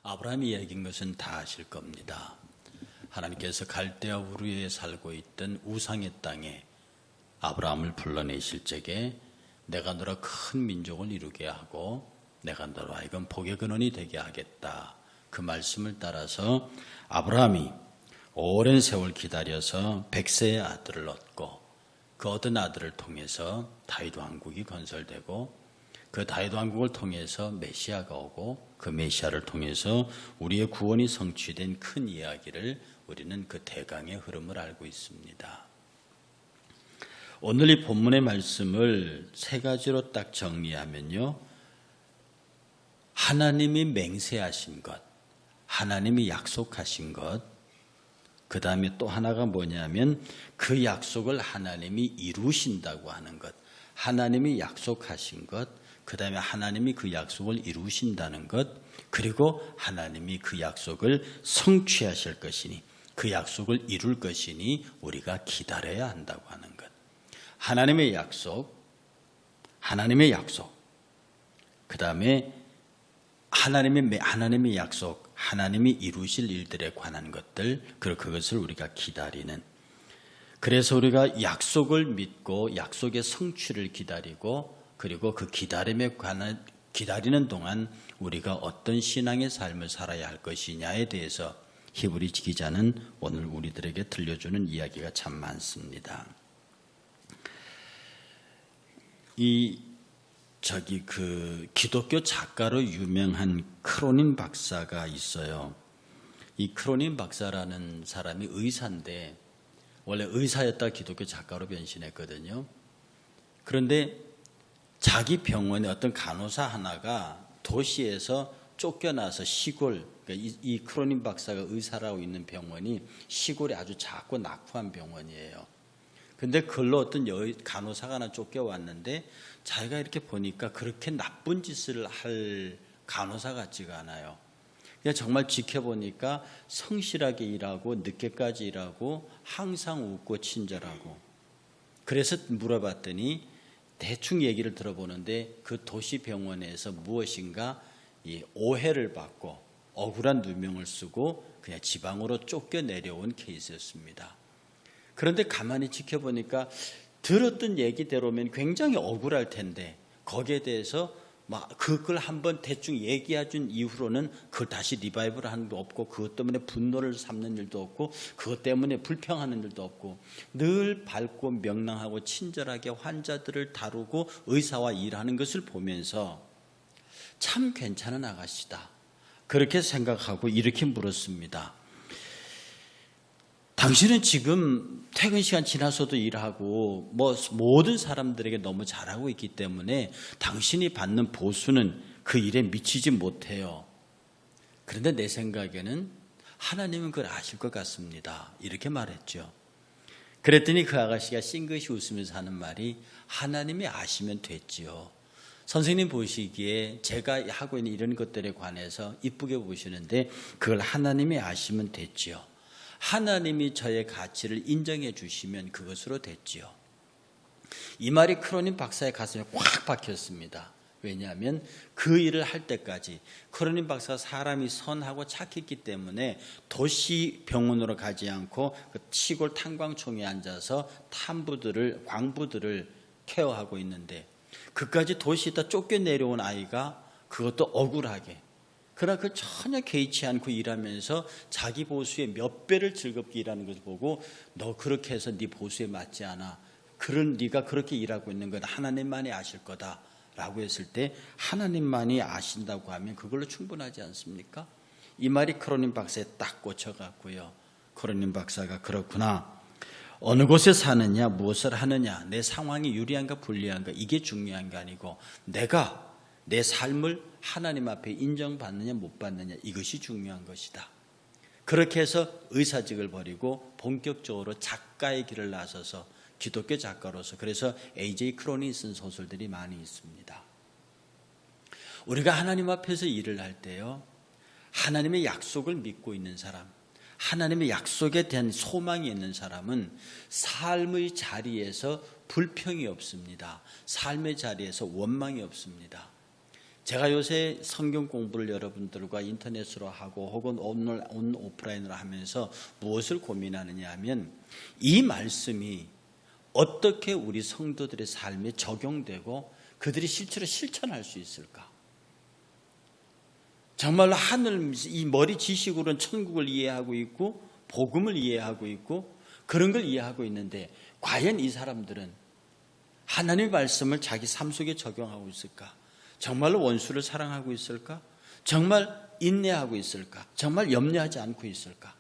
아브라함이 이야기한 것은 다 아실 겁니다. 하나님께서 갈대아 우르에 살고 있던 우상의 땅에 아브라함을 불러내실 적에 내가 너로 큰 민족을 이루게 하고 내가 너로 하여금 복의 근원이 되게 하겠다. 그 말씀을 따라서 아브라함이 오랜 세월 기다려서 100세의 아들을 얻고 그 얻은 아들을 통해서 다윗 왕국이 건설되고 그 다윗 왕국을 통해서 메시아가 오고 그 메시아를 통해서 우리의 구원이 성취된 큰 이야기를 우리는 그 대강의 흐름을 알고 있습니다. 오늘 이 본문의 말씀을 세 가지로 딱 정리하면요. 하나님이 맹세하신 것, 하나님이 약속하신 것, 그 다음에 또 하나가 뭐냐면 그 약속을 하나님이 이루신다고 하는 것, 하나님이 약속하신 것, 그 다음에 하나님이 그 약속을 이루신다는 것, 그리고 하나님이 그 약속을 성취하실 것이니 그 약속을 이룰 것이니 우리가 기다려야 한다고 하는 것. 하나님의 약속, 그 다음에 하나님의 약속, 하나님이 이루실 일들에 관한 것들, 그리고 그것을 우리가 기다리는. 그래서 우리가 약속을 믿고 약속의 성취를 기다리고 그리고 그 기다림에 관한 기다리는 동안 우리가 어떤 신앙의 삶을 살아야 할 것이냐에 대해서 히브리 기자는 오늘 우리들에게 들려주는 이야기가 참 많습니다. 기독교 작가로 유명한 크로닌 박사가 있어요. 이 크로닌 박사라는 사람이 의사인데 원래 의사였다가 기독교 작가로 변신했거든요. 그런데 자기 병원에 어떤 간호사 하나가 도시에서 쫓겨나서 시골, 그러니까 이 크로닌 박사가 의사라고 있는 병원이 시골에 아주 작고 낙후한 병원이에요. 근데 그걸로 어떤 간호사가 하나 쫓겨왔는데 자기가 이렇게 보니까 그렇게 나쁜 짓을 할 간호사 같지가 않아요. 그냥 정말 지켜보니까 성실하게 일하고 늦게까지 일하고 항상 웃고 친절하고. 그래서 물어봤더니 대충 얘기를 들어보는데 그 도시병원에서 무엇인가 오해를 받고 억울한 누명을 쓰고 그냥 지방으로 쫓겨내려온 케이스였습니다. 그런데 가만히 지켜보니까 들었던 얘기대로면 굉장히 억울할 텐데 거기에 대해서 그걸 한번 대충 얘기해준 이후로는 그걸 다시 리바이벌 하는 도 없고 그것 때문에 분노를 삼는 일도 없고 그것 때문에 불평하는 일도 없고 늘 밝고 명랑하고 친절하게 환자들을 다루고 의사와 일하는 것을 보면서 참 괜찮은 아가씨다. 그렇게 생각하고 이렇게 물었습니다. 당신은 지금 퇴근 시간 지나서도 일하고 모든 사람들에게 너무 잘하고 있기 때문에 당신이 받는 보수는 그 일에 미치지 못해요. 그런데 내 생각에는 하나님은 그걸 아실 것 같습니다. 이렇게 말했죠. 그랬더니 그 아가씨가 싱긋이 웃으면서 하는 말이 하나님이 아시면 됐지요. 선생님 보시기에 제가 하고 있는 이런 것들에 관해서 이쁘게 보시는데 그걸 하나님이 아시면 됐지요. 하나님이 저의 가치를 인정해 주시면 그것으로 됐지요. 이 말이 크로닌 박사의 가슴에 꽉 박혔습니다. 왜냐하면 그 일을 할 때까지 크로닌 박사가 사람이 선하고 착했기 때문에 도시 병원으로 가지 않고 그 시골 탄광총에 앉아서 광부들을 케어하고 있는데 그까지 도시에다 쫓겨내려온 아이가 그것도 억울하게 그러나 그걸 전혀 개의치 않고 일하면서 자기 보수의 몇 배를 즐겁게 일하는 것을 보고 너 그렇게 해서 네 보수에 맞지 않아. 네가 그렇게 일하고 있는 건 하나님만이 아실 거다라고 했을 때 하나님만이 아신다고 하면 그걸로 충분하지 않습니까? 이 말이 크로닌 박사에 딱 꽂혀갔고요. 크로닌 박사가 그렇구나. 어느 곳에 사느냐 무엇을 하느냐 내 상황이 유리한가 불리한가 이게 중요한 게 아니고 내가 내 삶을 하나님 앞에 인정받느냐 못 받느냐 이것이 중요한 것이다. 그렇게 해서 의사직을 버리고 본격적으로 작가의 길을 나서서 기독교 작가로서 그래서 A.J. 크로니 쓴 소설들이 많이 있습니다. 우리가 하나님 앞에서 일을 할 때요. 하나님의 약속을 믿고 있는 사람 하나님의 약속에 대한 소망이 있는 사람은 삶의 자리에서 불평이 없습니다. 삶의 자리에서 원망이 없습니다. 제가 요새 성경 공부를 여러분들과 인터넷으로 하고 혹은 오프라인으로 하면서 무엇을 고민하느냐 하면 이 말씀이 어떻게 우리 성도들의 삶에 적용되고 그들이 실제로 실천할 수 있을까? 정말로 하늘, 이 머리 지식으로는 천국을 이해하고 있고 복음을 이해하고 있고 그런 걸 이해하고 있는데 과연 이 사람들은 하나님의 말씀을 자기 삶 속에 적용하고 있을까? 정말로 원수를 사랑하고 있을까? 정말 인내하고 있을까? 정말 염려하지 않고 있을까?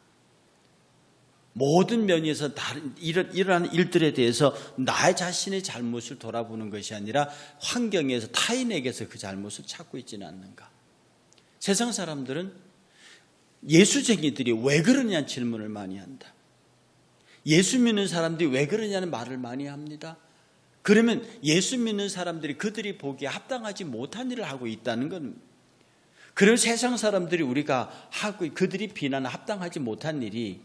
모든 면에서 이러한 일들에 대해서 나의 자신의 잘못을 돌아보는 것이 아니라 환경에서 타인에게서 그 잘못을 찾고 있지는 않는가? 세상 사람들은 예수쟁이들이 왜 그러냐는 질문을 많이 한다. 예수 믿는 사람들이 왜 그러냐는 말을 많이 합니다. 그러면 예수 믿는 사람들이 그들이 보기에 합당하지 못한 일을 하고 있다는 건, 그런 세상 사람들이 우리가 하고 그들이 비난하는 합당하지 못한 일이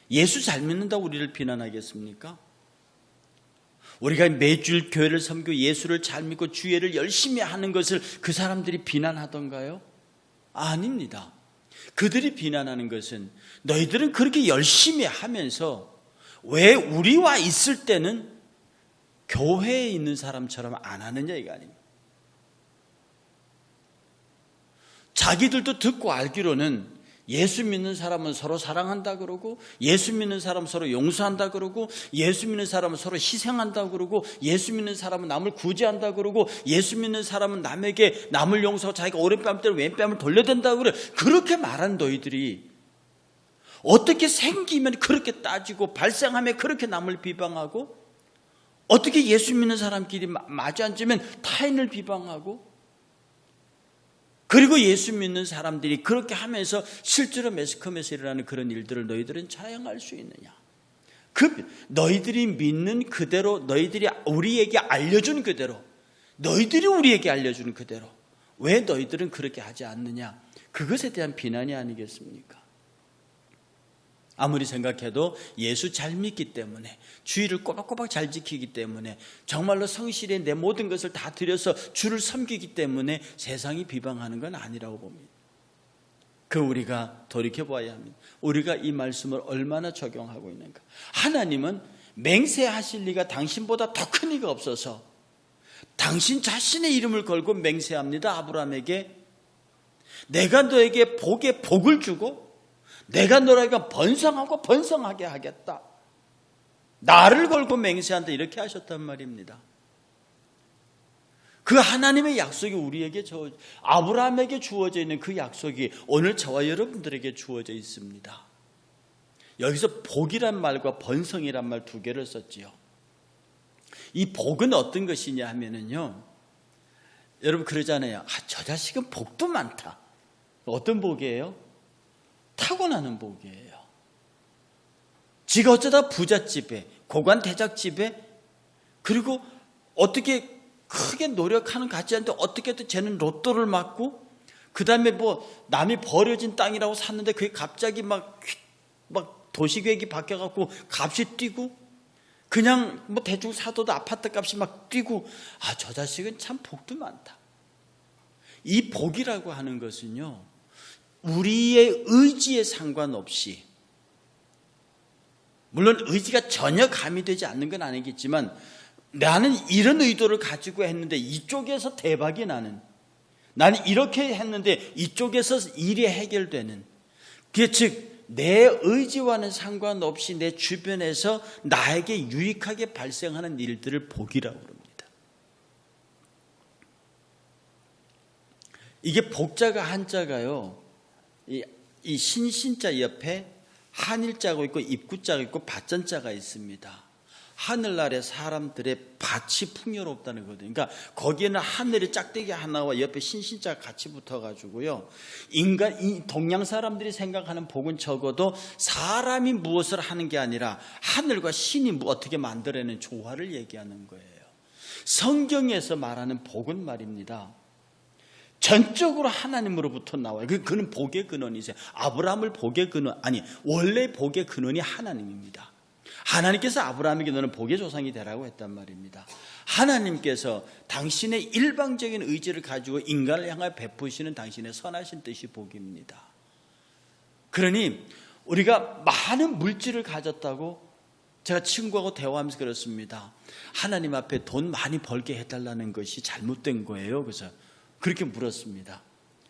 예수 잘 믿는다고 우리를 비난하겠습니까? 우리가 매주일 교회를 섬기고 예수를 잘 믿고 주예를 열심히 하는 것을 그 사람들이 비난하던가요? 아닙니다. 그들이 비난하는 것은 너희들은 그렇게 열심히 하면서 왜 우리와 있을 때는 교회에 있는 사람처럼 안 하느냐 이거 아닙니까? 자기들도 듣고 알기로는 예수 믿는 사람은 서로 사랑한다 그러고 예수 믿는 사람은 서로 용서한다 그러고 예수 믿는 사람은 서로 희생한다 그러고 예수 믿는 사람은 남을 구제한다 그러고 예수 믿는 사람은 남에게 남을 용서하고 자기가 오른뺨 때려 왼뺨을 돌려댄다 그래. 그렇게 말한 너희들이 어떻게 생기면 그렇게 따지고 발생하면 그렇게 남을 비방하고 어떻게 예수 믿는 사람끼리 마주 앉으면 타인을 비방하고 그리고 예수 믿는 사람들이 그렇게 하면서 실제로 매스컴에서 일어나는 그런 일들을 너희들은 자행할 수 있느냐? 너희들이 믿는 그대로, 너희들이 우리에게 알려준 그대로, 너희들이 우리에게 알려준 그대로 왜 너희들은 그렇게 하지 않느냐? 그것에 대한 비난이 아니겠습니까? 아무리 생각해도 예수 잘 믿기 때문에 주의를 꼬박꼬박 잘 지키기 때문에 정말로 성실히 내 모든 것을 다 들여서 주를 섬기기 때문에 세상이 비방하는 건 아니라고 봅니다. 우리가 돌이켜봐야 합니다. 우리가 이 말씀을 얼마나 적용하고 있는가. 하나님은 맹세하실 리가 당신보다 더 큰 이가 없어서 당신 자신의 이름을 걸고 맹세합니다. 아브라함에게 내가 너에게 복에 복을 주고 내가 너희가 번성하고 번성하게 하겠다. 나를 걸고 맹세한다. 이렇게 하셨단 말입니다. 그 하나님의 약속이 우리에게 아브라함에게 주어져 있는 그 약속이 오늘 저와 여러분들에게 주어져 있습니다. 여기서 복이란 말과 번성이란 말 두 개를 썼지요. 이 복은 어떤 것이냐 하면은요, 여러분 그러잖아요. 저 자식은 복도 많다. 어떤 복이에요? 타고나는 복이에요. 지가 어쩌다 부잣집에, 고관 대작집에, 그리고 어떻게 크게 노력하는 같지 않은데 어떻게 또 쟤는 로또를 맞고, 그 다음에 남이 버려진 땅이라고 샀는데 그게 갑자기 막 도시계획이 바뀌어갖고 값이 뛰고, 그냥 대충 사둬도 아파트 값이 막 뛰고, 저 자식은 참 복도 많다. 이 복이라고 하는 것은요, 우리의 의지에 상관없이, 물론 의지가 전혀 가미되지 않는 건 아니겠지만 나는 이런 의도를 가지고 했는데 이쪽에서 대박이 나는, 나는 이렇게 했는데 이쪽에서 일이 해결되는, 즉 내 의지와는 상관없이 내 주변에서 나에게 유익하게 발생하는 일들을 복이라고 합니다. 이게 복자가 한자가요, 이 신신자 옆에 한일자가 있고 입구자가 있고 밭전자가 있습니다. 하늘나라의 사람들의 밭이 풍요롭다는 거거든요. 그러니까 거기에는 하늘의 짝대기 하나와 옆에 신신자가 같이 붙어가지고요, 이 동양 사람들이 생각하는 복은 적어도 사람이 무엇을 하는 게 아니라 하늘과 신이 어떻게 만들어내는 조화를 얘기하는 거예요. 성경에서 말하는 복은 말입니다, 전적으로 하나님으로부터 나와요. 그는 복의 근원이세요. 아브라함을 복의 근원, 원래 복의 근원이 하나님입니다. 하나님께서 아브라함에게 너는 복의 조상이 되라고 했단 말입니다. 하나님께서 당신의 일방적인 의지를 가지고 인간을 향하여 베푸시는 당신의 선하신 뜻이 복입니다. 그러니 우리가 많은 물질을 가졌다고, 제가 친구하고 대화하면서 그렇습니다. 하나님 앞에 돈 많이 벌게 해달라는 것이 잘못된 거예요. 그래서 그렇게 물었습니다.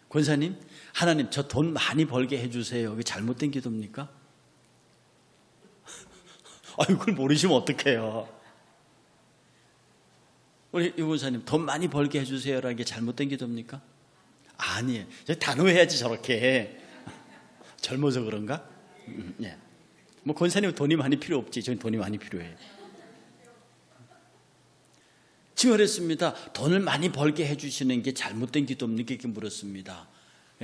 권사님, 하나님 저 돈 많이 벌게 해주세요. 그게 잘못된 기도입니까? 그걸 모르시면 어떡해요. 우리 유 권사님, 돈 많이 벌게 해주세요라는 게 잘못된 기도입니까? 아니에요. 단호해야지 저렇게. 젊어서 그런가? 네. 뭐 권사님은 돈이 많이 필요 없지. 저는 돈이 많이 필요해요. 지금 그랬습니다. 돈을 많이 벌게 해주시는 게 잘못된 기도입니까? 이렇게 물었습니다.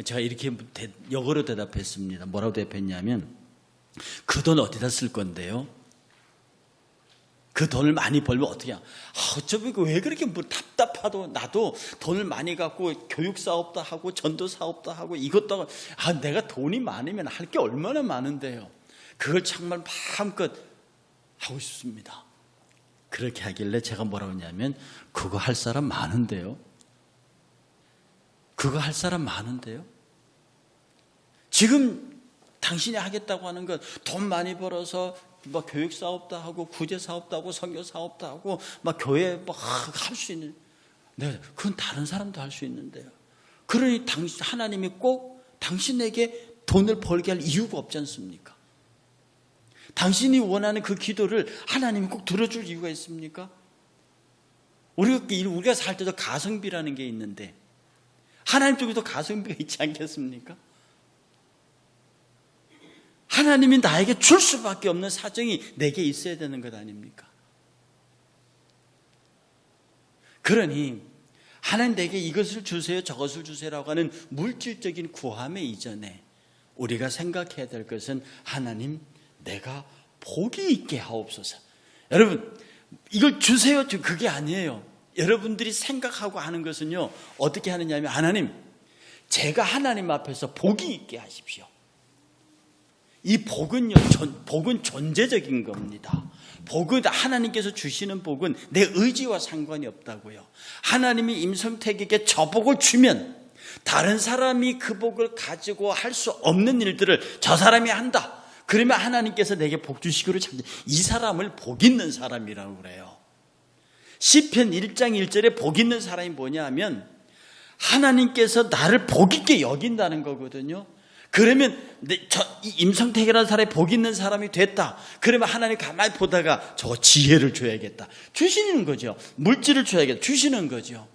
제가 이렇게 역으로 대답했습니다. 뭐라고 대답했냐면, 그 돈 어디다 쓸 건데요? 그 돈을 많이 벌면 어떻게 해요? 어차피 왜 그렇게 답답하도, 나도 돈을 많이 갖고 교육 사업도 하고 전도 사업도 하고 이것도 하고, 내가 돈이 많으면 할 게 얼마나 많은데요. 그걸 정말 마음껏 하고 싶습니다. 그렇게 하길래 제가 뭐라고 했냐면, 그거 할 사람 많은데요. 그거 할 사람 많은데요. 지금 당신이 하겠다고 하는 건 돈 많이 벌어서 막 교육 사업도 하고 구제 사업도 하고 선교 사업도 하고 막 교회 막 할 수 있는, 그건 다른 사람도 할 수 있는데요. 그러니 하나님이 꼭 당신에게 돈을 벌게 할 이유가 없지 않습니까? 당신이 원하는 그 기도를 하나님이 꼭 들어줄 이유가 있습니까? 우리가 살 때도 가성비라는 게 있는데 하나님 쪽에도 가성비가 있지 않겠습니까? 하나님이 나에게 줄 수밖에 없는 사정이 내게 있어야 되는 것 아닙니까? 그러니 하나님 내게 이것을 주세요 저것을 주세요라고 하는 물질적인 구함의 이전에 우리가 생각해야 될 것은, 하나님 내가 복이 있게 하옵소서. 여러분, 이걸 주세요 그게 아니에요. 여러분들이 생각하고 하는 것은요, 어떻게 하느냐면, 하나님 제가 하나님 앞에서 복이 있게 하십시오. 이 복은요, 복은 존재적인 겁니다. 복은, 하나님께서 주시는 복은 내 의지와 상관이 없다고요. 하나님이 임성택에게 저 복을 주면 다른 사람이 그 복을 가지고 할 수 없는 일들을 저 사람이 한다. 그러면 하나님께서 내게 복 주시기로 참, 이 사람을 복 있는 사람이라고 그래요. 시편 1장 1절에 복 있는 사람이 뭐냐 하면, 하나님께서 나를 복 있게 여긴다는 거거든요. 그러면 이 임성택이라는 사람이 복 있는 사람이 됐다. 그러면 하나님 가만히 보다가 저 지혜를 줘야겠다. 주시는 거죠. 물질을 줘야겠다. 주시는 거죠.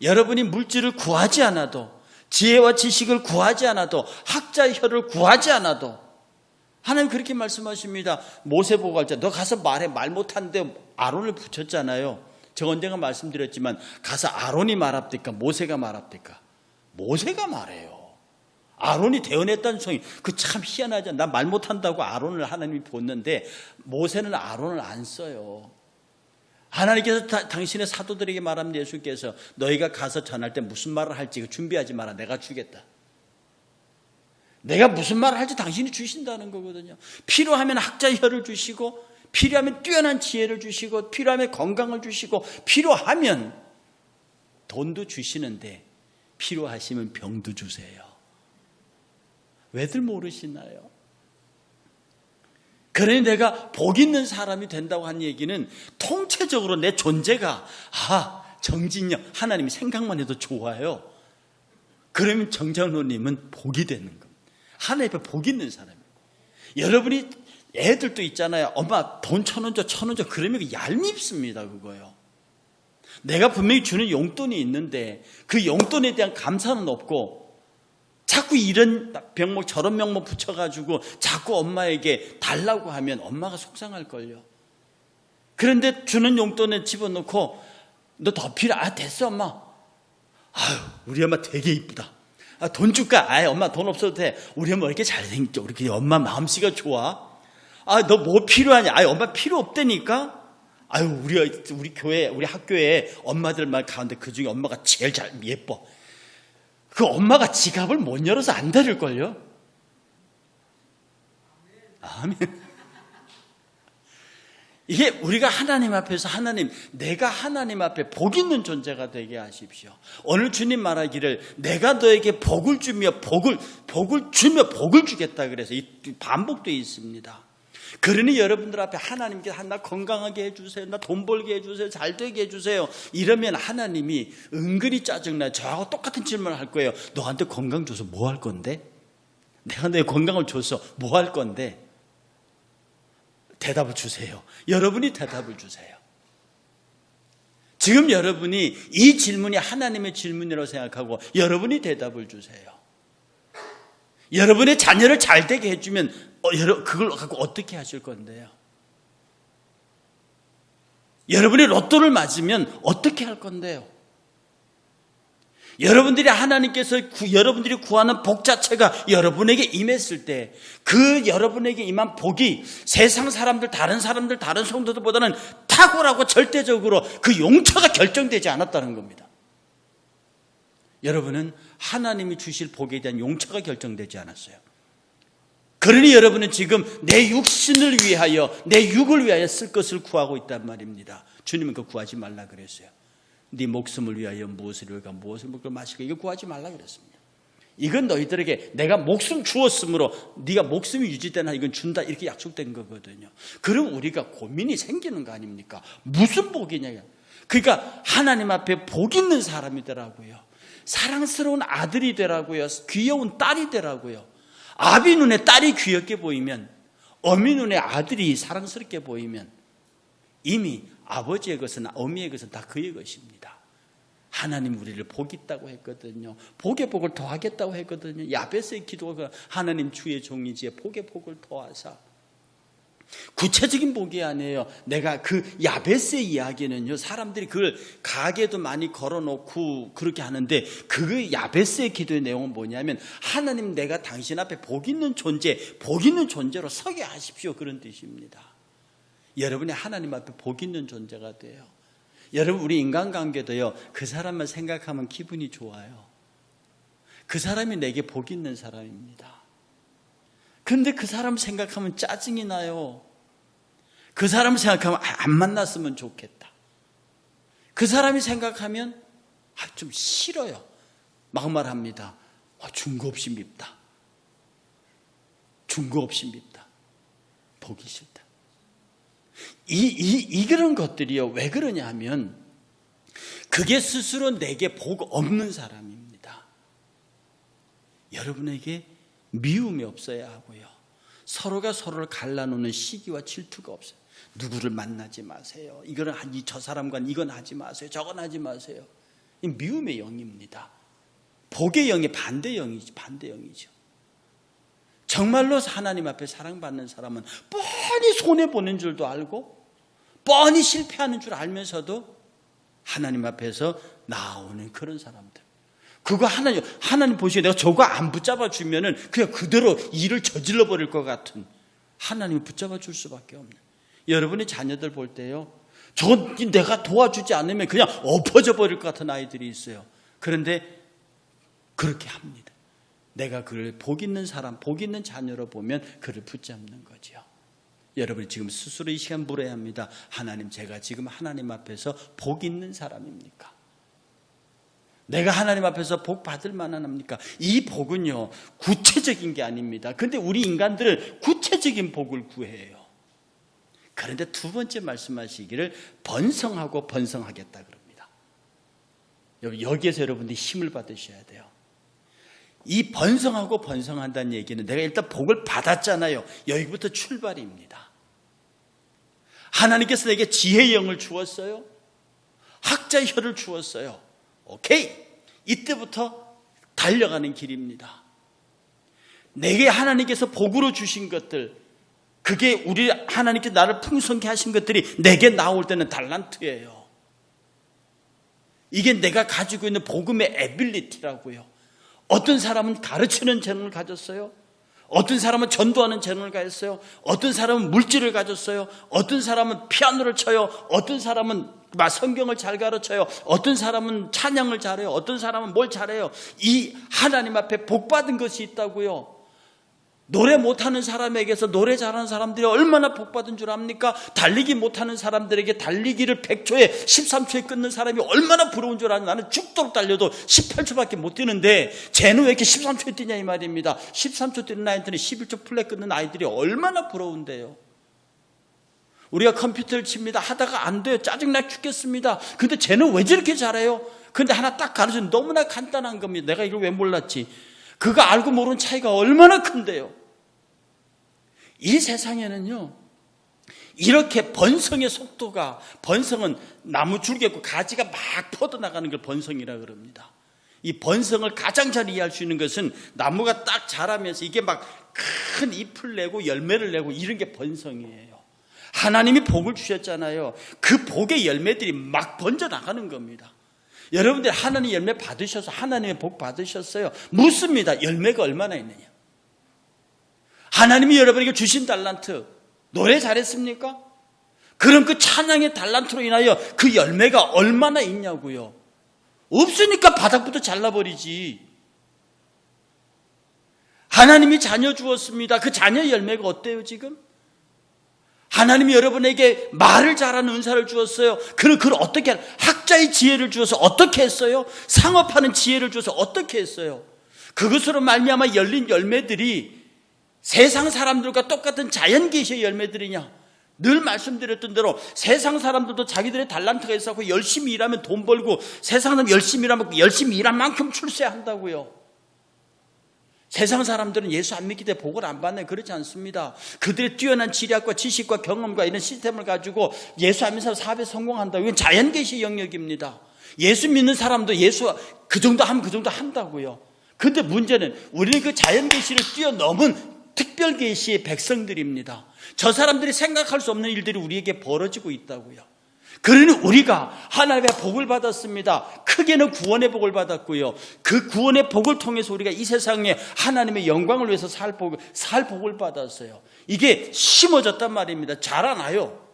여러분이 물질을 구하지 않아도, 지혜와 지식을 구하지 않아도, 학자의 혀를 구하지 않아도 하나님 그렇게 말씀하십니다. 모세 보고 할 때 너 가서 말해. 말 못하는데 아론을 붙였잖아요. 제가 언젠가 말씀드렸지만, 가서 아론이 말합니까? 모세가 말합니까? 모세가 말해요. 아론이 대언했다는 성이, 그 참 희한하지 않나? 나 말 못한다고 아론을 하나님이 보는데 모세는 아론을 안 써요. 하나님께서 당신의 사도들에게 말합니다. 예수께서 너희가 가서 전할 때 무슨 말을 할지 준비하지 마라. 내가 주겠다. 내가 무슨 말을 할지 당신이 주신다는 거거든요. 필요하면 학자의 혀를 주시고, 필요하면 뛰어난 지혜를 주시고, 필요하면 건강을 주시고, 필요하면 돈도 주시는데 필요하시면 병도 주세요. 왜들 모르시나요? 그러니 내가 복 있는 사람이 된다고 한 얘기는 통체적으로 내 존재가, 정진영 하나님이 생각만 해도 좋아요. 그러면 정장로님은 복이 되는 겁니다. 하나님 앞에 복 있는 사람이에요. 여러분이, 애들도 있잖아요. 엄마 돈 1,000원 줘 1,000원 줘 그러면 얄밉습니다. 그거요. 내가 분명히 주는 용돈이 있는데 그 용돈에 대한 감사는 없고, 자꾸 이런 명목 저런 명목 붙여가지고 자꾸 엄마에게 달라고 하면 엄마가 속상할걸요. 그런데 주는 용돈에 집어넣고 너 더 필요해? 됐어 엄마. 우리 엄마 되게 이쁘다. 돈 줄까? 엄마 돈 없어도 돼. 우리 엄마 왜 이렇게 잘생겼죠? 우리 엄마 마음씨가 좋아. 너 뭐 필요하냐? 엄마 필요 없다니까. 우리 교회, 우리 학교에 엄마들만 가운데 그 중에 엄마가 제일 예뻐. 그 엄마가 지갑을 못 열어서 안 드릴걸요? 아멘. 이게 우리가 하나님 앞에서 내가 하나님 앞에 복 있는 존재가 되게 하십시오. 오늘 주님 말하기를 내가 너에게 복을 주며 복을 주겠다 그래서 이 반복되어 있습니다. 그러니 여러분들 앞에 하나님께 나 건강하게 해주세요, 나 돈 벌게 해주세요, 잘 되게 해주세요 이러면 하나님이 은근히 짜증나요. 저하고 똑같은 질문을 할 거예요. 너한테 건강 줘서 뭐 할 건데? 내가 내 건강을 줘서 뭐 할 건데? 대답을 주세요. 여러분이 대답을 주세요. 지금 여러분이 이 질문이 하나님의 질문이라고 생각하고 여러분이 대답을 주세요. 여러분의 자녀를 잘 되게 해주면 그걸 갖고 어떻게 하실 건데요? 여러분이 로또를 맞으면 어떻게 할 건데요? 여러분들이 하나님께서 여러분들이 구하는 복 자체가 여러분에게 임했을 때 그 여러분에게 임한 복이 세상 사람들, 다른 성도들보다는 탁월하고 절대적으로 그 용처가 결정되지 않았다는 겁니다. 여러분은 하나님이 주실 복에 대한 용처가 결정되지 않았어요. 그러니 여러분은 지금 내 육신을 위하여, 내 육을 위하여 쓸 것을 구하고 있단 말입니다. 주님은 그거 구하지 말라 그랬어요. 네 목숨을 위하여 무엇을 읽을까, 무엇을 먹고 마실까, 이거 구하지 말라 그랬습니다. 이건 너희들에게 내가 목숨 주었으므로 네가 목숨이 유지되나 이건 준다 이렇게 약속된 거거든요. 그럼 우리가 고민이 생기는 거 아닙니까? 무슨 복이냐. 그러니까 하나님 앞에 복 있는 사람이 되라고요. 사랑스러운 아들이 되라고요. 귀여운 딸이 되라고요. 아비 눈에 딸이 귀엽게 보이면, 어미 눈에 아들이 사랑스럽게 보이면 이미 아버지의 것은, 어미의 것은 다 그의 것입니다. 하나님 우리를 복 있다고 했거든요. 복의 복을 더하겠다고 했거든요. 야베스의 기도가 하나님 주의 종이지에 복의 복을 더하사. 구체적인 복이 아니에요. 내가 그 야베스의 이야기는요, 사람들이 그걸 가게도 많이 걸어놓고 그렇게 하는데 그 야베스의 기도의 내용은 뭐냐면 하나님 내가 당신 앞에 복 있는 존재로 서게 하십시오, 그런 뜻입니다. 여러분이 하나님 앞에 복 있는 존재가 돼요. 여러분 우리 인간관계도요, 그 사람만 생각하면 기분이 좋아요. 그 사람이 내게 복 있는 사람입니다. 근데 그 사람 생각하면 짜증이 나요. 그 사람 생각하면 안 만났으면 좋겠다. 그 사람이 생각하면 좀 싫어요. 막말합니다. 중고 없이 밉다. 중고 없이 밉다. 보기 싫다. 그런 것들이요. 왜 그러냐 하면 그게 스스로 내게 복 없는 사람입니다. 여러분에게 미움이 없어야 하고요. 서로가 서로를 갈라놓는 시기와 질투가 없어요. 누구를 만나지 마세요. 저 사람과 이건 하지 마세요. 저건 하지 마세요. 이 미움의 영입니다. 복의 영이 반대영이죠. 정말로 하나님 앞에 사랑받는 사람은 뻔히 손해보는 줄도 알고 뻔히 실패하는 줄 알면서도 하나님 앞에서 나오는 그런 사람들. 그거 하나님 보시기에 내가 저거 안 붙잡아 주면은 그냥 그대로 일을 저질러 버릴 것 같은, 하나님이 붙잡아 줄 수밖에 없는. 여러분의 자녀들 볼 때요, 저거 내가 도와주지 않으면 그냥 엎어져 버릴 것 같은 아이들이 있어요. 그런데 그렇게 합니다. 내가 그를 복 있는 사람, 복 있는 자녀로 보면 그를 붙잡는 거죠. 여러분이 지금 스스로 이 시간 물어야 합니다. 하나님, 제가 지금 하나님 앞에서 복 있는 사람입니까? 내가 하나님 앞에서 복 받을 만한 합니까? 이 복은요, 구체적인 게 아닙니다. 그런데 우리 인간들은 구체적인 복을 구해요. 그런데 두 번째 말씀하시기를 번성하고 번성하겠다 그럽니다. 여기에서 여러분들이 힘을 받으셔야 돼요. 이 번성하고 번성한다는 얘기는 내가 일단 복을 받았잖아요. 여기부터 출발입니다. 하나님께서 내게 지혜의 영을 주었어요. 학자의 혀를 주었어요. 오케이. 이때부터 달려가는 길입니다. 내게 하나님께서 복으로 주신 것들, 그게 우리 하나님께 나를 풍성케 하신 것들이 내게 나올 때는 달란트예요. 이게 내가 가지고 있는 복음의 에빌리티라고요. 어떤 사람은 가르치는 재능을 가졌어요. 어떤 사람은 전도하는 재능을 가졌어요. 어떤 사람은 물질을 가졌어요. 어떤 사람은 피아노를 쳐요. 어떤 사람은 성경을 잘 가르쳐요. 어떤 사람은 찬양을 잘해요. 어떤 사람은 뭘 잘해요. 이 하나님 앞에 복 받은 것이 있다고요. 노래 못하는 사람에게서 노래 잘하는 사람들이 얼마나 복받은 줄 압니까? 달리기 못하는 사람들에게 달리기를 100초에 13초에 끊는 사람이 얼마나 부러운 줄 아냐. 나는 죽도록 달려도 18초밖에 못 뛰는데 쟤는 왜 이렇게 13초에 뛰냐 이 말입니다. 13초 뛰는 아이들은 11초 플랫 끊는 아이들이 얼마나 부러운데요. 우리가 컴퓨터를 칩니다. 하다가 안 돼요. 짜증나 죽겠습니다. 근데 쟤는 왜 저렇게 잘해요? 근데 하나 딱 가르쳐주면 너무나 간단한 겁니다. 내가 이걸 왜 몰랐지? 그거 알고 모르는 차이가 얼마나 큰데요. 이 세상에는요, 이렇게 번성의 속도가, 번성은 나무 줄기고 가지가 막 뻗어나가는 걸 번성이라 그럽니다. 이 번성을 가장 잘 이해할 수 있는 것은 나무가 딱 자라면서 이게 막 큰 잎을 내고 열매를 내고 이런 게 번성이에요. 하나님이 복을 주셨잖아요. 그 복의 열매들이 막 번져나가는 겁니다. 여러분들 하나님 열매 받으셔서 하나님의 복 받으셨어요. 묻습니다. 열매가 얼마나 있느냐. 하나님이 여러분에게 주신 달란트 노래 잘했습니까? 그럼 그 찬양의 달란트로 인하여 그 열매가 얼마나 있냐고요. 없으니까 바닥부터 잘라버리지. 하나님이 자녀 주었습니다. 그 자녀의 열매가 어때요 지금? 하나님이 여러분에게 말을 잘하는 은사를 주었어요. 그걸 어떻게 학자의 지혜를 주어서 어떻게 했어요? 상업하는 지혜를 주어서 어떻게 했어요? 그것으로 말미암아 열린 열매들이 세상 사람들과 똑같은 자연 계시의 열매들이냐? 늘 말씀드렸던 대로 세상 사람들도 자기들의 달란트가 있어서 열심히 일하면 돈 벌고 세상 사람 열심히 일하면 열심히 일한 만큼 출세한다고요. 세상 사람들은 예수 안 믿기 때문에 복을 안 받나요? 그렇지 않습니다. 그들의 뛰어난 지략과 지식과 경험과 이런 시스템을 가지고 예수 안 믿는 사람 사업에 성공한다고. 이건 자연계시 영역입니다. 예수 믿는 사람도 예수 그 정도 하면 그 정도 한다고요. 근데 문제는 우리는 그 자연계시를 뛰어넘은 특별계시의 백성들입니다. 저 사람들이 생각할 수 없는 일들이 우리에게 벌어지고 있다고요. 그러니 우리가 하나님의 복을 받았습니다. 크게는 구원의 복을 받았고요. 그 구원의 복을 통해서 우리가 이 세상에 하나님의 영광을 위해서 살 복을 받았어요. 이게 심어졌단 말입니다. 자라나요.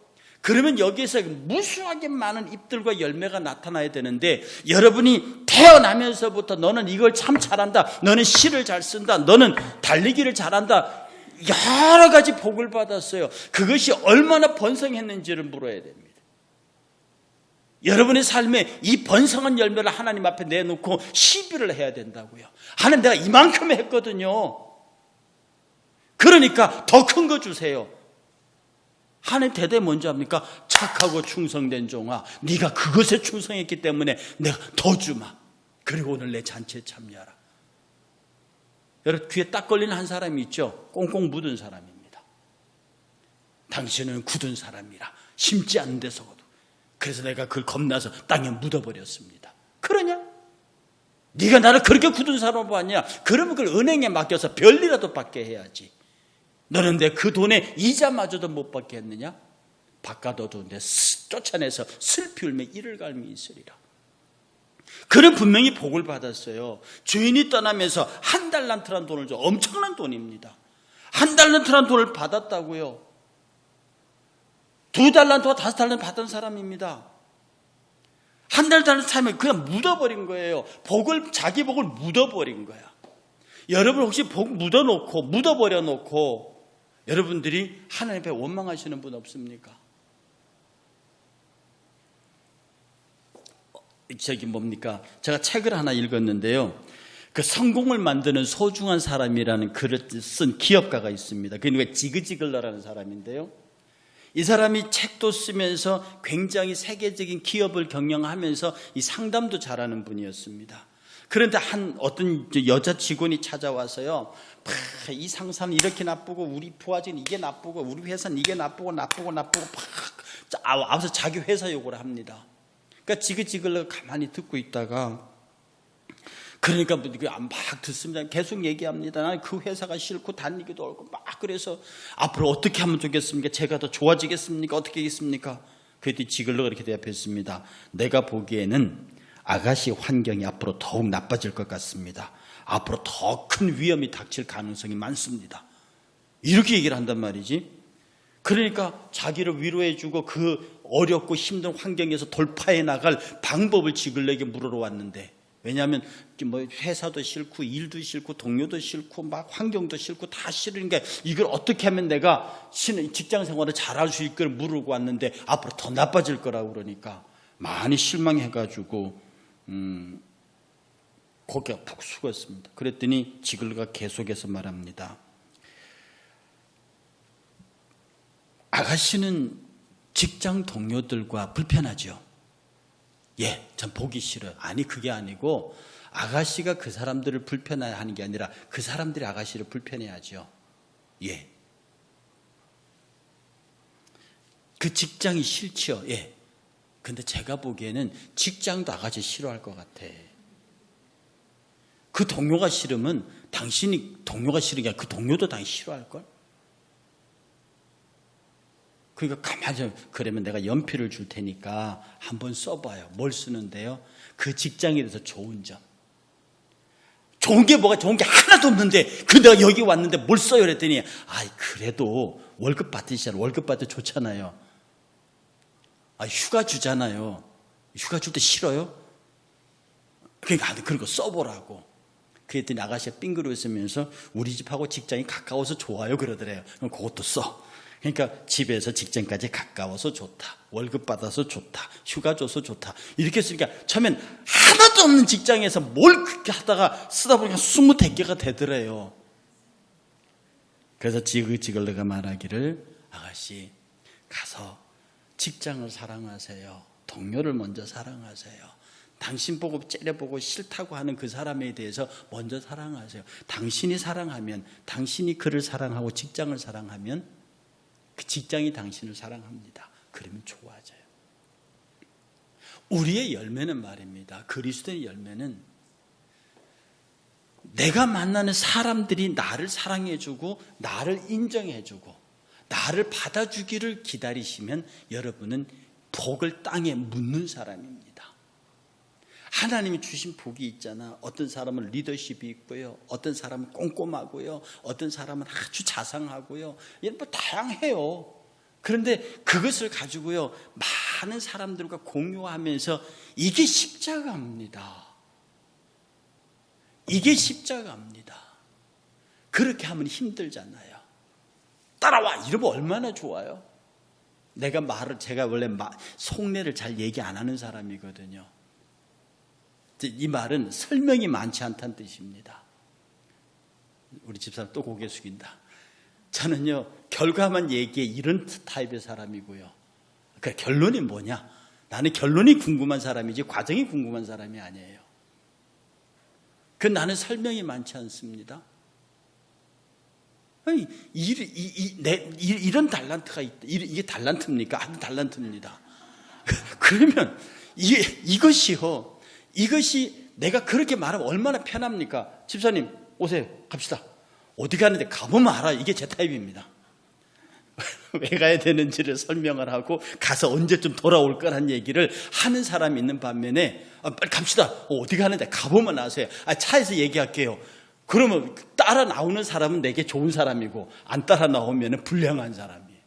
그러면 여기에서 무수하게 많은 잎들과 열매가 나타나야 되는데 여러분이 태어나면서부터 너는 이걸 참 잘한다. 너는 시를 잘 쓴다. 너는 달리기를 잘한다. 여러 가지 복을 받았어요. 그것이 얼마나 번성했는지를 물어야 됩니다. 여러분의 삶에 이 번성한 열매를 하나님 앞에 내놓고 시비를 해야 된다고요. 하나님 내가 이만큼 했거든요. 그러니까 더 큰 거 주세요. 하나님 대대 먼저 합니까? 착하고 충성된 종아, 네가 그것에 충성했기 때문에 내가 더 주마. 그리고 오늘 내 잔치에 참여하라. 여러분 귀에 딱 걸리는 한 사람이 있죠. 꽁꽁 묻은 사람입니다. 당신은 굳은 사람이라 심지 않는 데서 그래서 내가 그걸 겁나서 땅에 묻어버렸습니다. 그러냐? 네가 나를 그렇게 굳은 사람으로 봤냐? 그러면 그걸 은행에 맡겨서 별이라도 받게 해야지. 너는 내 그 돈에 이자마저도 못 받게 했느냐? 바꿔둬도 내 쫓아내서 슬피 울며 이를 갈미 있으리라. 그는 분명히 복을 받았어요. 주인이 떠나면서 한 달란트란 돈을 줘. 엄청난 돈입니다. 한 달란트란 돈을 받았다고요. 2달란트와 5달란트 받은 사람입니다. 한 달란트 살면 그냥 묻어버린 거예요. 자기 복을 묻어버린 거야. 여러분 혹시 복 묻어버려 놓고 여러분들이 하나님 앞에 원망하시는 분 없습니까? 제가 책을 하나 읽었는데요. 그 성공을 만드는 소중한 사람이라는 글을 쓴 기업가가 있습니다. 그게 지그지글러라는 사람인데요. 이 사람이 책도 쓰면서 굉장히 세계적인 기업을 경영하면서 이 상담도 잘하는 분이었습니다. 그런데 어떤 여자 직원이 찾아와서요. 이 상사는 이렇게 나쁘고 우리 부하직은 이게 나쁘고 우리 회사는 이게 나쁘고 와서 자기 회사 욕을 합니다. 그러니까 지그지글러 가만히 듣고 있다가 그러니까 막 듣습니다. 계속 얘기합니다. 나는 그 회사가 싫고 다니기도 어렵고 막 그래서 앞으로 어떻게 하면 좋겠습니까? 제가 더 좋아지겠습니까? 어떻게 하겠습니까? 그랬더니 지글러가 이렇게 대답했습니다. 내가 보기에는 아가씨 환경이 앞으로 더욱 나빠질 것 같습니다. 앞으로 더 큰 위험이 닥칠 가능성이 많습니다. 이렇게 얘기를 한단 말이지. 그러니까 자기를 위로해주고 그 어렵고 힘든 환경에서 돌파해 나갈 방법을 지글러에게 물으러 왔는데 왜냐하면 뭐 회사도 싫고 일도 싫고 동료도 싫고 막 환경도 싫고 다 싫으니까 이걸 어떻게 하면 내가 직장 생활을 잘할 수 있을 걸 물고 왔는데 앞으로 더 나빠질 거라고 그러니까 많이 실망해가지고 고개가 푹 숙었습니다. 그랬더니 지글러가 계속해서 말합니다. 아가씨는 직장 동료들과 불편하죠? 예, 전 보기 싫어요. 아니, 그게 아니고 아가씨가 그 사람들을 불편해하는 게 아니라 그 사람들이 아가씨를 불편해하죠. 예. 그 직장이 싫죠. 예. 근데 제가 보기에는 직장도 아가씨 싫어할 것 같아. 그 동료가 싫으면 당신이 동료가 싫은 게 아니라 그 동료도 당연히 싫어할걸? 그러니까 가만히 그러면 내가 연필을 줄 테니까 한번 써봐요. 뭘 쓰는데요? 그 직장에 대해서 좋은 점. 좋은 게 뭐가 좋은 게 하나도 없는데 그 내가 여기 왔는데 뭘 써요? 그랬더니 아이 그래도 월급 받으시잖아요. 월급 받도 좋잖아요. 아 휴가 주잖아요. 휴가 줄 때 싫어요? 그러니까 그런 거 써보라고. 그랬더니 아가씨가 빙그레 웃으면서 우리 집하고 직장이 가까워서 좋아요 그러더래요. 그럼 그것도 써. 그러니까 집에서 직장까지 가까워서 좋다. 월급 받아서 좋다. 휴가 줘서 좋다. 이렇게 쓰니까 처음엔 하나도 없는 직장에서 뭘 그렇게 하다가 쓰다 보니까 20대개가 되더래요. 그래서 지글러가 말하기를 아가씨 가서 직장을 사랑하세요. 동료를 먼저 사랑하세요. 당신 보고 째려보고 싫다고 하는 그 사람에 대해서 먼저 사랑하세요. 당신이 사랑하면 당신이 그를 사랑하고 직장을 사랑하면 그 직장이 당신을 사랑합니다. 그러면 좋아져요. 우리의 열매는 말입니다. 그리스도의 열매는 내가 만나는 사람들이 나를 사랑해주고 나를 인정해주고 나를 받아주기를 기다리시면 여러분은 복을 땅에 묻는 사람입니다. 하나님이 주신 복이 있잖아. 어떤 사람은 리더십이 있고요. 어떤 사람은 꼼꼼하고요. 어떤 사람은 아주 자상하고요. 이런 뭐 다양해요. 그런데 그것을 가지고요. 많은 사람들과 공유하면서 이게 십자가입니다. 이게 십자가입니다. 그렇게 하면 힘들잖아요. 따라와! 이러면 얼마나 좋아요. 제가 원래 속내를 잘 얘기 안 하는 사람이거든요. 이 말은 설명이 많지 않다는 뜻입니다. 우리 집사람 또 고개 숙인다. 저는요 결과만 얘기해 이런 타입의 사람이고요. 그 결론이 뭐냐? 나는 결론이 궁금한 사람이지 과정이 궁금한 사람이 아니에요. 나는 설명이 많지 않습니다. 아니, 이런 달란트가 있다. 이게 달란트입니까? 아주 달란트입니다. 그러면 이것이 내가 그렇게 말하면 얼마나 편합니까? 집사님 오세요. 갑시다. 어디 가는데 가보면 알아요. 이게 제 타입입니다. 왜 가야 되는지를 설명을 하고 가서 언제쯤 돌아올 거란 얘기를 하는 사람이 있는 반면에 빨리 갑시다. 어디 가는데 가보면 아세요. 차에서 얘기할게요. 그러면 따라 나오는 사람은 내게 좋은 사람이고 안 따라 나오면 불량한 사람이에요.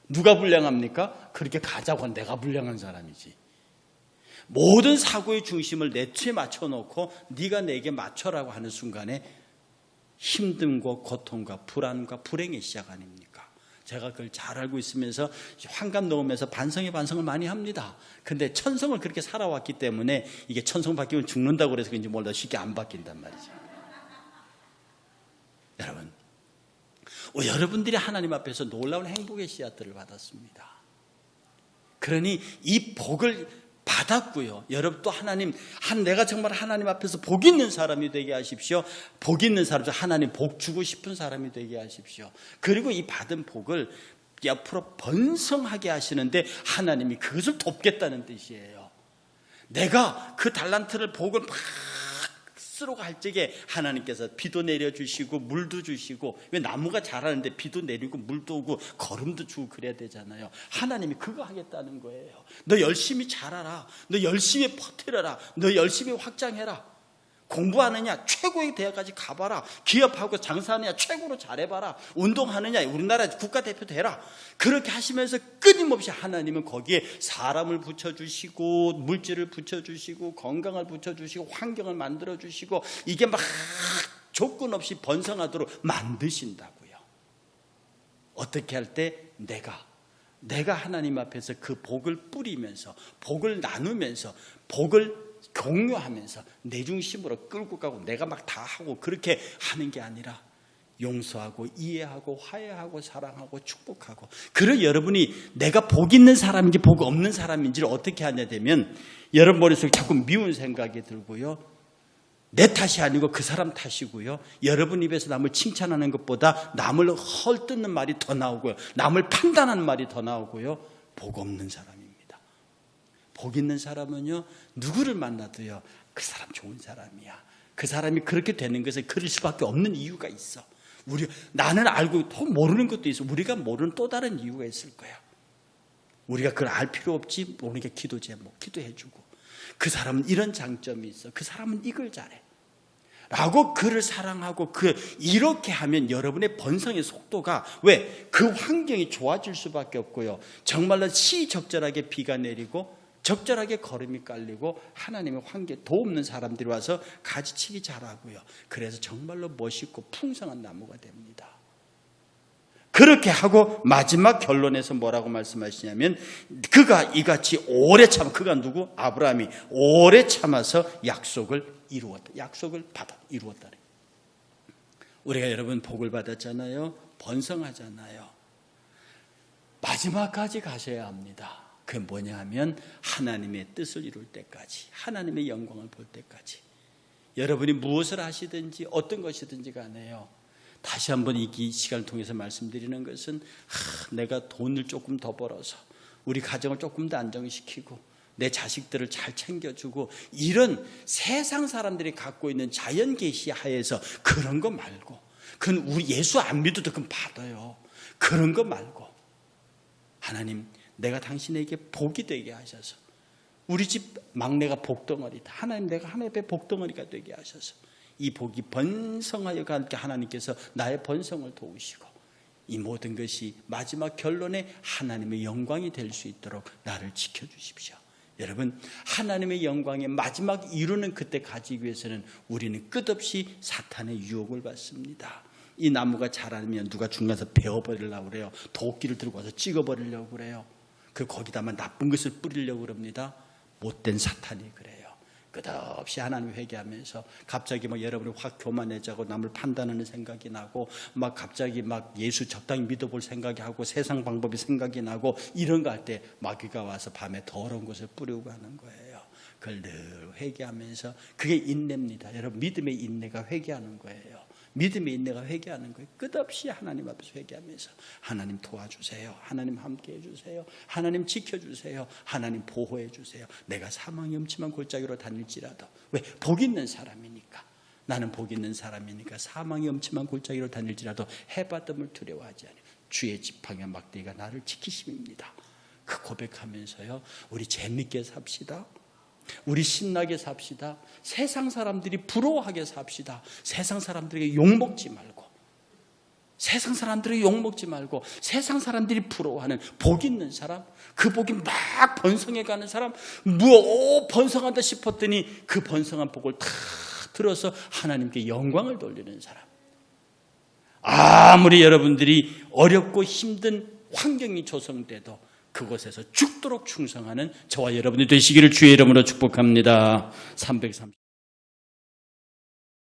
누가 불량합니까? 그렇게 가자고 한 내가 불량한 사람이지. 모든 사고의 중심을 내 뒤에 맞춰놓고 네가 내게 맞춰라고 하는 순간에 힘듦과 고통과 불안과 불행의 시작 아닙니까? 제가 그걸 잘 알고 있으면서 환갑 넘으면서 반성을 많이 합니다. 근데 천성을 그렇게 살아왔기 때문에 이게 천성 바뀌면 죽는다고 그래서 그런지 몰라도 쉽게 안 바뀐단 말이죠. 여러분들이 하나님 앞에서 놀라운 행복의 씨앗들을 받았습니다. 그러니 이 복을 받았고요. 여러분 또 내가 정말 하나님 앞에서 복 있는 사람이 되게 하십시오. 복 있는 사람, 하나님 복 주고 싶은 사람이 되게 하십시오. 그리고 이 받은 복을 옆으로 번성하게 하시는데 하나님이 그것을 돕겠다는 뜻이에요. 내가 그 달란트를 복을 막 쓰러 갈 적에 하나님께서 비도 내려주시고 물도 주시고, 왜 나무가 자라는데 비도 내리고 물도 오고 거름도 주고 그래야 되잖아요. 하나님이 그거 하겠다는 거예요. 너 열심히 자라라. 너 열심히 퍼뜨려라. 너 열심히 확장해라. 공부하느냐? 최고의 대학까지 가봐라. 기업하고 장사하느냐? 최고로 잘해봐라. 운동하느냐? 우리나라 국가대표 되라. 그렇게 하시면서 끊임없이 하나님은 거기에 사람을 붙여주시고 물질을 붙여주시고 건강을 붙여주시고 환경을 만들어주시고 이게 막 조건 없이 번성하도록 만드신다고요. 어떻게 할 때 내가 하나님 앞에서 그 복을 뿌리면서 복을 나누면서 복을 공유하면서 내 중심으로 끌고 가고 내가 막 다 하고 그렇게 하는 게 아니라 용서하고 이해하고 화해하고 사랑하고 축복하고. 그리고 여러분이 내가 복 있는 사람인지 복 없는 사람인지를 어떻게 하냐 되면 여러분 머릿속에 자꾸 미운 생각이 들고요, 내 탓이 아니고 그 사람 탓이고요, 여러분 입에서 남을 칭찬하는 것보다 남을 헐뜯는 말이 더 나오고요, 남을 판단하는 말이 더 나오고요. 복 없는 사람입니다. 복 있는 사람은요, 누구를 만나도요, 그 사람 좋은 사람이야. 그 사람이 그렇게 되는 것은 그럴 수밖에 없는 이유가 있어. 나는 알고 또 모르는 것도 있어. 우리가 모르는 또 다른 이유가 있을 거야. 우리가 그걸 알 필요 없지. 모르니까 기도 제목 기도해주고, 그 사람은 이런 장점이 있어, 그 사람은 이걸 잘해 라고 그를 사랑하고 이렇게 하면 여러분의 번성의 속도가, 왜? 그 환경이 좋아질 수밖에 없고요, 정말로 시적절하게 비가 내리고 적절하게 걸음이 깔리고 하나님의 환경에 도움는 사람들이 와서 가지치기 잘하고요, 그래서 정말로 멋있고 풍성한 나무가 됩니다. 그렇게 하고 마지막 결론에서 뭐라고 말씀하시냐면, 그가 이같이 오래 그가 누구? 아브라함이 오래 참아서 약속을 이루었다. 약속을 이루었다. 우리가 여러분 복을 받았잖아요. 번성하잖아요. 마지막까지 가셔야 합니다. 그게 뭐냐 하면 하나님의 뜻을 이룰 때까지, 하나님의 영광을 볼 때까지. 여러분이 무엇을 하시든지 어떤 것이든지 간에요, 다시 한번 이 시간을 통해서 말씀드리는 것은, 내가 돈을 조금 더 벌어서 우리 가정을 조금 더 안정시키고 내 자식들을 잘 챙겨주고, 이런 세상 사람들이 갖고 있는 자연 계시 하에서 그런 거 말고, 그건 우리 예수 안 믿어도 그건 받아요. 그런 거 말고, 하나님 내가 당신에게 복이 되게 하셔서, 우리 집 막내가 복덩어리다. 하나님 내가 하나님의 복덩어리가 되게 하셔서 이 복이 번성하여 가게 하나님께서 나의 번성을 도우시고, 이 모든 것이 마지막 결론에 하나님의 영광이 될 수 있도록 나를 지켜주십시오. 여러분, 하나님의 영광의 마지막 이루는 그때 가지기 위해서는 우리는 끝없이 사탄의 유혹을 받습니다. 이 나무가 자라면 누가 중간에서 베어버리려고 그래요. 도끼를 들고 와서 찍어버리려고 그래요. 거기다만 나쁜 것을 뿌리려고 그럽니다. 못된 사탄이 그래요. 끝없이 하나님 회개하면서 갑자기 여러분이 확 교만해지고 남을 판단하는 생각이 나고, 갑자기 예수 적당히 믿어볼 생각이 하고 세상 방법이 생각이 나고, 이런 거 할 때 마귀가 와서 밤에 더러운 것을 뿌리고 가는 거예요. 그걸 늘 회개하면서, 그게 인내입니다. 여러분, 믿음의 인내가 회개하는 거예요. 믿음의 인내가 회개하는 거예요. 끝없이 하나님 앞에서 회개하면서, 하나님 도와주세요, 하나님 함께 해주세요, 하나님 지켜주세요, 하나님 보호해주세요. 내가 사망의 음침한 골짜기로 다닐지라도, 왜? 복 있는 사람이니까, 나는 복 있는 사람이니까 사망의 음침한 골짜기로 다닐지라도 해받음을 두려워하지 않아요. 주의 지팡이와 막대기가 나를 지키심입니다. 그 고백하면서요, 우리 재밌게 삽시다. 우리 신나게 삽시다. 세상 사람들이 부러워하게 삽시다. 세상 사람들에게 욕먹지 말고, 세상 사람들에게 욕먹지 말고, 세상 사람들이 부러워하는 복 있는 사람, 그 복이 막 번성해가는 사람, 번성한다 싶었더니 그 번성한 복을 다 들어서 하나님께 영광을 돌리는 사람. 아무리 여러분들이 어렵고 힘든 환경이 조성돼도 그곳에서 죽도록 충성하는 저와 여러분이 되시기를 주의 이름으로 축복합니다. 330